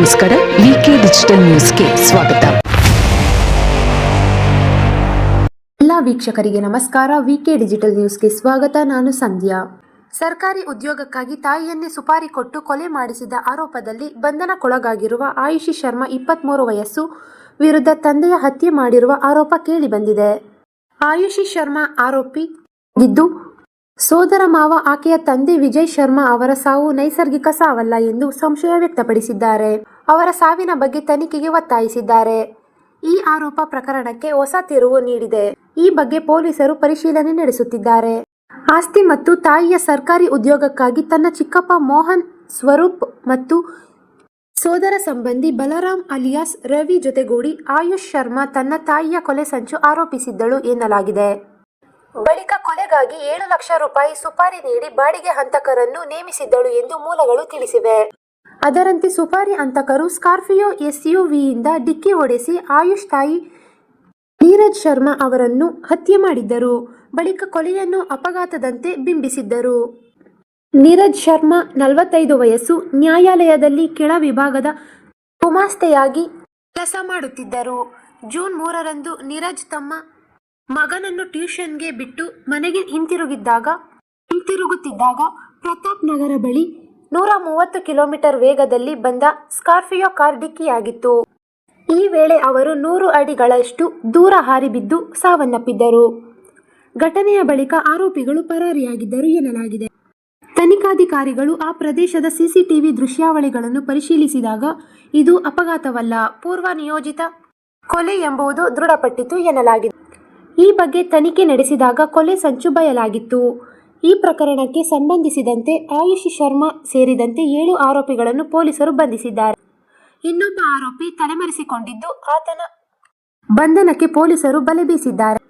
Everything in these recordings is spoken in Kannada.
ನಮಸ್ಕಾರ. ವಿಕೆ ಡಿಜಿಟಲ್ ನ್ಯೂಸ್ಗೆ ಸ್ವಾಗತ. ಎಲ್ಲ ವೀಕ್ಷಕರಿಗೆ ನಮಸ್ಕಾರ. ವಿಕೆ ಡಿಜಿಟಲ್ ನ್ಯೂಸ್ಗೆ ಸ್ವಾಗತ. ನಾನು ಸಂಧ್ಯಾ. ಸರ್ಕಾರಿ ಉದ್ಯೋಗಕ್ಕಾಗಿ ತಾಯಿಯನ್ನೇ ಸುಪಾರಿ ಕೊಟ್ಟು ಕೊಲೆ ಮಾಡಿಸಿದ ಆರೋಪದಲ್ಲಿ ಬಂಧನಕ್ಕೊಳಗಾಗಿರುವ ಆಯುಷಿ ಶರ್ಮಾ 23 ವಯಸ್ಸು ವಿರುದ್ಧ ತಂದೆಯ ಹತ್ಯೆ ಮಾಡಿರುವ ಆರೋಪ ಕೇಳಿಬಂದಿದೆ. ಆಯುಷಿ ಶರ್ಮಾ ಆರೋಪಿಗಿದ್ದು ಸೋದರ ಮಾವ ಆಕೆಯ ತಂದೆ ವಿಜಯ್ ಶರ್ಮಾ ಅವರ ಸಾವು ನೈಸರ್ಗಿಕ ಸಾವಲ್ಲ ಎಂದು ಸಂಶಯ ವ್ಯಕ್ತಪಡಿಸಿದ್ದಾರೆ. ಅವರ ಸಾವಿನ ಬಗ್ಗೆ ತನಿಖೆಗೆ ಒತ್ತಾಯಿಸಿದ್ದಾರೆ. ಈ ಆರೋಪ ಪ್ರಕರಣಕ್ಕೆ ಹೊಸ ತಿರುವು ನೀಡಿದೆ. ಈ ಬಗ್ಗೆ ಪೊಲೀಸರು ಪರಿಶೀಲನೆ ನಡೆಸುತ್ತಿದ್ದಾರೆ. ಆಸ್ತಿ ಮತ್ತು ತಾಯಿಯ ಸರ್ಕಾರಿ ಉದ್ಯೋಗಕ್ಕಾಗಿ ತನ್ನ ಚಿಕ್ಕಪ್ಪ ಮೋಹನ್ ಸ್ವರೂಪ್ ಮತ್ತು ಸೋದರ ಸಂಬಂಧಿ ಬಲರಾಮ್ ಅಲಿಯಾಸ್ ರವಿ ಜೊತೆಗೂಡಿ ಆಯುಷ್ ಶರ್ಮಾ ತನ್ನ ತಾಯಿಯ ಕೊಲೆ ಸಂಚು ಆರೋಪಿಸಿದ್ದಳು ಎನ್ನಲಾಗಿದೆ. ಬಳಿಕ ಕೊಲೆಗಾಗಿ 7 ಲಕ್ಷ ರೂಪಾಯಿ ಸುಪಾರಿ ನೀಡಿ ಬಾಡಿಗೆ ಹಂತಕರನ್ನು ನೇಮಿಸಿದ್ದಳು ಎಂದು ಮೂಲಗಳು ತಿಳಿಸಿವೆ. ಅದರಂತೆ ಸುಪಾರಿ ಹಂತಕರು ಸ್ಕಾರ್ಪಿಯೋ SUVಯಿಂದ ಡಿಕ್ಕಿ ಹೊಡೆಸಿ ಆಯುಷ್ ತಾಯಿ ನೀರಜ್ ಶರ್ಮಾ ಅವರನ್ನು ಹತ್ಯೆ ಮಾಡಿದ್ದರು. ಬಳಿಕ ಕೊಲೆಯನ್ನು ಅಪಘಾತದಂತೆ ಬಿಂಬಿಸಿದ್ದರು. ನೀರಜ್ ಶರ್ಮಾ 45 ವಯಸ್ಸು, ನ್ಯಾಯಾಲಯದಲ್ಲಿ ಕೆಳ ವಿಭಾಗದ ಗುಮಾಸ್ತೆಯಾಗಿ ಕೆಲಸ ಮಾಡುತ್ತಿದ್ದರು. ಜೂನ್ 3ರಂದು ನೀರಜ್ ತಮ್ಮ ಮಗನನ್ನು ಟ್ಯೂಷನ್ಗೆ ಬಿಟ್ಟು ಮನೆಗೆ ಹಿಂತಿರುಗುತ್ತಿದ್ದಾಗ ಪ್ರತಾಪ್ ನಗರ ಬಳಿ 130 ಕಿಲೋಮೀಟರ್ ವೇಗದಲ್ಲಿ ಬಂದ ಸ್ಕಾರ್ಪಿಯೋ ಕಾರ್ ಡಿಕ್ಕಿಯಾಗಿತ್ತು. ಈ ವೇಳೆ ಅವರು 100 ಅಡಿಗಳಷ್ಟು ದೂರ ಹಾರಿ ಬಿದ್ದು ಸಾವನ್ನಪ್ಪಿದ್ದರು. ಘಟನೆಯ ಬಳಿಕ ಆರೋಪಿಗಳು ಪರಾರಿಯಾಗಿದ್ದರು ಎನ್ನಲಾಗಿದೆ. ತನಿಖಾಧಿಕಾರಿಗಳು ಆ ಪ್ರದೇಶದ CCTV ದೃಶ್ಯಾವಳಿಗಳನ್ನು ಪರಿಶೀಲಿಸಿದಾಗ ಇದು ಅಪಘಾತವಲ್ಲ, ಪೂರ್ವ ನಿಯೋಜಿತ ಕೊಲೆ ಎಂಬುದು ದೃಢಪಟ್ಟಿತು ಎನ್ನಲಾಗಿದೆ. ಈ ಬಗ್ಗೆ ತನಿಖೆ ನಡೆಸಿದಾಗ ಕೊಲೆ ಸಂಚು ಬಯಲಾಗಿತ್ತು. ಈ ಪ್ರಕರಣಕ್ಕೆ ಸಂಬಂಧಿಸಿದಂತೆ ಆಯುಷಿ ಶರ್ಮಾ ಸೇರಿದಂತೆ 7 ಆರೋಪಿಗಳನ್ನು ಪೊಲೀಸರು ಬಂಧಿಸಿದ್ದಾರೆ. ಇನ್ನೊಬ್ಬ ಆರೋಪಿ ತಲೆಮರೆಸಿಕೊಂಡಿದ್ದು, ಆತನ ಬಂಧನಕ್ಕೆ ಪೊಲೀಸರು ಬಲೆ ಬೀಸಿದ್ದಾರೆ.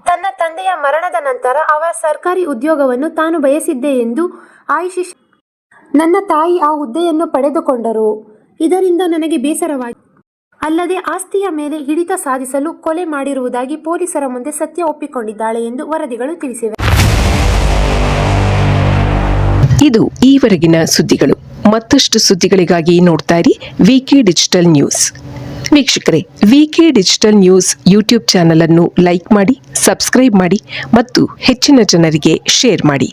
ತನ್ನ ತಂದೆಯ ಮರಣದ ನಂತರ ಅವರ ಸರ್ಕಾರಿ ಉದ್ಯೋಗವನ್ನು ತಾನು ಬಯಸಿದ್ದೆ ಎಂದು ಆಯುಷಿ ನನ್ನ ತಾಯಿ ಆ ಹುದ್ದೆಯನ್ನು ಪಡೆದುಕೊಂಡರು. ಇದರಿಂದ ನನಗೆ ಬೇಸರವಾಗಿದೆ. ಅಲ್ಲದೆ ಆಸ್ತಿಯ ಮೇಲೆ ಹಿಡಿತ ಸಾಧಿಸಲು ಕೊಲೆ ಮಾಡಿರುವುದಾಗಿ ಪೊಲೀಸರ ಮುಂದೆ ಸತ್ಯ ಒಪ್ಪಿಕೊಂಡಿದ್ದಾಳೆ ಎಂದು ವರದಿಗಳು ತಿಳಿಸಿವೆ. ಇದು ಈವರೆಗಿನ ಸುದ್ದಿಗಳು. ಮತ್ತಷ್ಟು ಸುದ್ದಿಗಳಿಗಾಗಿ ನೋಡ್ತಾ ಇರಿ ವಿಕೆ ಡಿಜಿಟಲ್ ನ್ಯೂಸ್. ವೀಕ್ಷಕರೇ, ವಿಕೆ ಡಿಜಿಟಲ್ ನ್ಯೂಸ್ ಯೂಟ್ಯೂಬ್ ಚಾನಲ್ ಅನ್ನು ಲೈಕ್ ಮಾಡಿ, ಸಬ್ಸ್ಕ್ರೈಬ್ ಮಾಡಿ ಮತ್ತು ಹೆಚ್ಚಿನ ಜನರಿಗೆ ಶೇರ್ ಮಾಡಿ.